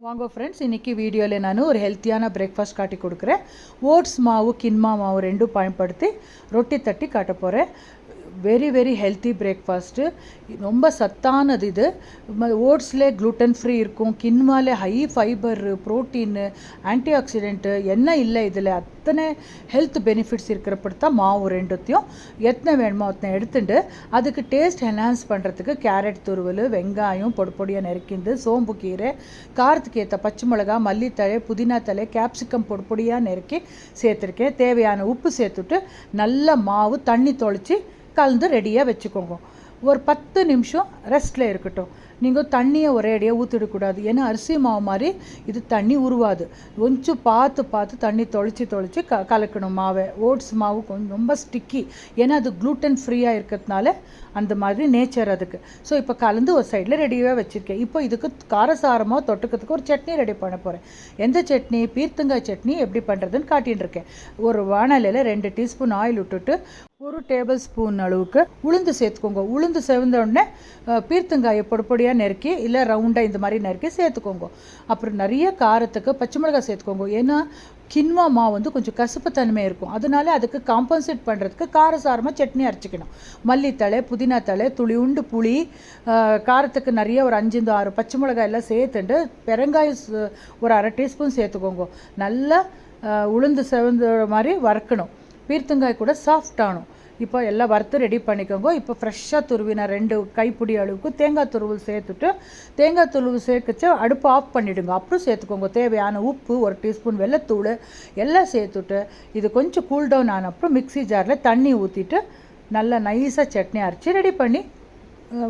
வாங்க ஃப்ரெண்ட்ஸ், இன்றைக்கி வீடியோவில் நான் ஒரு ஹெல்த்தியான பிரேக்ஃபாஸ்ட் காட்டி கொடுக்குறேன். ஓட்ஸ் மாவு கின்மா மாவு ரெண்டும் பயன்படுத்தி ரொட்டி தட்டி காட்ட போகிறேன். வெரி ஹெல்த்தி பிரேக்ஃபாஸ்ட்டு, ரொம்ப சத்தானது. இது ஓட்ஸ்லேயே க்ளூட்டன் ஃப்ரீ இருக்கும், கின்மாலே high fibre, protein, antioxidant என்ன இல்லை இதில் அத்தனை ஹெல்த் பெனிஃபிட்ஸ் இருக்கிறப்படி தான் மாவு ரெண்டுத்தையும் எத்தனை வேணுமோ அத்தனை எடுத்துட்டு அதுக்கு டேஸ்ட் என்ஹான்ஸ் பண்ணுறதுக்கு கேரட் துருவல், வெங்காயம் பொடியாக நெருக்கிண்டு, சோம்பு கீரை, காரத்துக்கு ஏற்ற பச்சை மிளகா, மல்லித்தழை, புதினா தழை, கேப்சிகம் பொடியாக நெருக்கி சேர்த்துருக்கேன். தேவையான உப்பு சேர்த்துட்டு நல்ல மாவு தண்ணி தொளிச்சு கலந்து ரெடியாக வச்சுக்கோங்க. ஒரு 10 நிமிஷம் ரெஸ்ட்டில் இருக்கட்டும். நீங்கள் தண்ணியை ஒரே அடியாக ஊற்றிடக்கூடாது, ஏன்னா அரிசி மாவு மாதிரி இது தண்ணி உருவாது. கொஞ்சம் பார்த்து தண்ணி தொளிச்சு கலக்கணும் மாவை. ஓட்ஸ் மாவு கொஞ்சம் ரொம்ப ஸ்டிக்கி, ஏன்னா அது க்ளூட்டன் ஃப்ரீயாக இருக்கிறதுனால அந்த மாதிரி நேச்சர் அதுக்கு. ஸோ இப்போ கலந்து ஒரு சைடில் ரெடியாக வச்சுருக்கேன். இப்போ இதுக்கு காரசாரமாக தொட்டுக்கிறதுக்கு ஒரு சட்னி ரெடி பண்ண போகிறேன். எந்த சட்னி? பீர்த்தங்காய் சட்னி எப்படி பண்ணுறதுன்னு காட்டின்னு இருக்கேன். ஒரு வானலியில் 2 டீஸ்பூன் ஆயில் விட்டுட்டு 1 டேபிள் ஸ்பூன் அளவுக்கு உளுந்து சேர்த்துக்கோங்க. உளுந்து செவந்த உடனே பீர்த்தங்காயை பொடியாக நெருக்கி இல்லை ரவுண்டாக இந்த மாதிரி நெருக்கி சேர்த்துக்கோங்க. அப்புறம் நிறைய காரத்துக்கு பச்சை மிளகாய் சேர்த்துக்கோங்க. ஏன்னா கின்வா மாவு வந்து கொஞ்சம் கசப்பு தன்மை இருக்கும், அதனால அதுக்கு காம்பன்சேட் பண்ணுறதுக்கு காரசாரமாக சட்னி அரைச்சிக்கணும். மல்லித்தழை, புதினா தழை, துளியுண்டு புளி, காரத்துக்கு நிறைய ஒரு 5-6 பச்சை மிளகாய் எல்லாம் சேர்த்துட்டு பெருங்காயம் ஒரு 1/2 டீஸ்பூன் சேர்த்துக்கோங்க. நல்லா உளுந்து செவந்த மாதிரி வறுக்கணும். பீர்த்தங்காய் கூட சாஃப்டாகணும். இப்போ எல்லாம் வறுத்து ரெடி பண்ணிக்கோங்க. இப்போ ஃப்ரெஷ்ஷாக துருவின 2 கைப்பிடி அளவுக்கு தேங்காய் துருவல் சேர்த்துட்டு, தேங்காய் துருவல் சேர்க்கச்சு அடுப்பு ஆஃப் பண்ணிவிடுங்க. அப்புறம் சேர்த்துக்கோங்க தேவையான உப்பு, 1 டீஸ்பூன் வெள்ளைத்தூள் எல்லாம் சேர்த்துட்டு இது கொஞ்சம் கூல் டவுன் ஆன அப்புறம் மிக்ஸி ஜாரில் தண்ணி ஊற்றிட்டு நல்லா நைஸாக சட்னி அரைச்சி ரெடி பண்ணி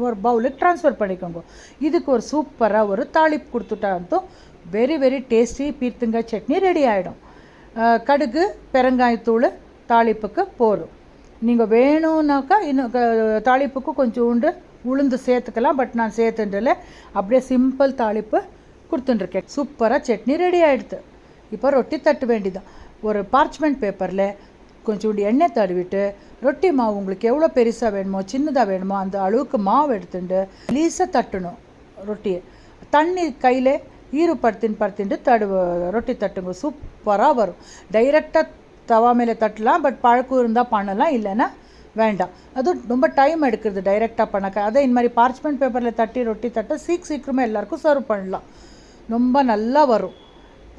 ஒரு பவுலுக்கு ட்ரான்ஸ்ஃபர் பண்ணிக்கோங்க. இதுக்கு ஒரு சூப்பராக ஒரு தாளிப்பு கொடுத்துட்டாலும் வெரி டேஸ்டி பீர்த்தங்காய் சட்னி ரெடி ஆகிடும். கடுகு, பெருங்காயத்தூள் தாளிப்புக்கு போதும். நீங்கள் வேணும்னாக்கா இன்னும் தாளிப்புக்கு கொஞ்சோண்டு உளுந்து சேர்த்துக்கலாம், பட் நான் சேர்த்துன்றல அப்படியே சிம்பிள் தாளிப்பு கொடுத்துட்டுருக்கேன். சூப்பராக சட்னி ரெடி ஆகிடுது. இப்போ ரொட்டி தட்ட வேண்டிதான். ஒரு பார்ச்மெண்ட் பேப்பரில் கொஞ்சோண்டு எண்ணெய் தடவிட்டு ரொட்டி மாவு உங்களுக்கு எவ்வளோ பெருசாக வேணுமோ சின்னதாக வேணுமோ அந்த அளவுக்கு மாவு எடுத்துட்டு லீஸாக தட்டணும். ரொட்டியை தண்ணி கையில் ஈரப்படுத்தின்னு ரொட்டி தட்டுங்க. சூப்பராக வரும். டைரெக்டாக தவா மேலே தட்டலாம், பட் பழக்கம் இருந்தால் பண்ணலாம், இல்லைன்னா வேண்டாம். அதுவும் ரொம்ப டைம் எடுக்கிறது டைரெக்டாக பண்ணக்க. அதே இந்த மாதிரி பார்ச்மெண்ட் பேப்பரில் தட்டி ரொட்டி தட்ட சீக்கிரமாக எல்லாேருக்கும் சர்வ் பண்ணலாம். ரொம்ப நல்லா வரும்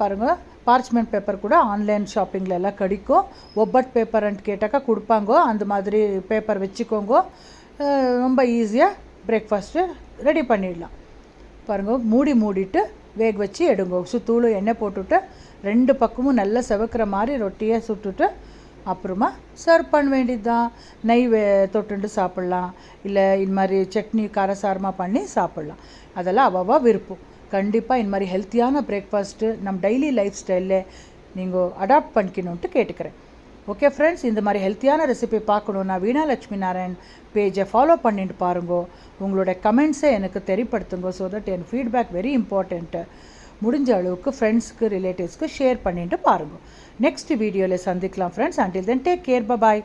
பாருங்கள். பார்ச்மெண்ட் பேப்பர் கூட ஆன்லைன் ஷாப்பிங்கில் எல்லாம் கிடைக்கும். ஒப்பட் பேப்பர்ன்ட்டு கேட்டாக்கா கொடுப்பாங்கோ. அந்த மாதிரி பேப்பர் வச்சுக்கோங்க. ரொம்ப ஈஸியாக பிரேக்ஃபாஸ்ட்டு ரெடி பண்ணிடலாம். பாருங்கள், மூடிட்டு வேக வச்சு எடுங்க. சுத்தூள் எண்ணெய் போட்டுவிட்டு 2 பக்கமும் நல்லா செவக்கிற மாதிரி ரொட்டியை சுட்டுட்டு அப்புறமா சர்வ் பண்ண வேண்டியது தான். நெய் தொட்டுண்டு சாப்பிட்லாம், இல்லை இந்த மாதிரி சட்னி காரசாரமாக பண்ணி சாப்பிட்லாம். அதெல்லாம் அவ்வளவா விருப்பம். கண்டிப்பாக இந்த மாதிரி ஹெல்த்தியான பிரேக்ஃபாஸ்ட்டு நம்ம டெய்லி லைஃப் ஸ்டைலில் நீங்கள் அடாப்ட் பண்ணிக்கணுன்ட்டு கேட்டுக்கிறேன். ஓகே ஃப்ரெண்ட்ஸ், இந்த மாதிரி ஹெல்த்தியான ரெசிபி பார்க்கணுன்னா வீணா லட்சுமி நாராயண் பேஜை ஃபாலோ பண்ணிட்டு பாருங்கோ. உங்களோட கமெண்ட்ஸை எனக்கு தெரியப்படுத்துங்க. So that N feedback very important. முடிஞ்ச அளவுக்கு ஃப்ரெண்ட்ஸ்க்கு, ரிலேட்டிவ்ஸ்க்கு ஷேர் பண்ணிட்டு பாருங்கள். நெக்ஸ்ட் வீடியோவில் சந்திக்கலாம் friends. Until then take care, பாய்.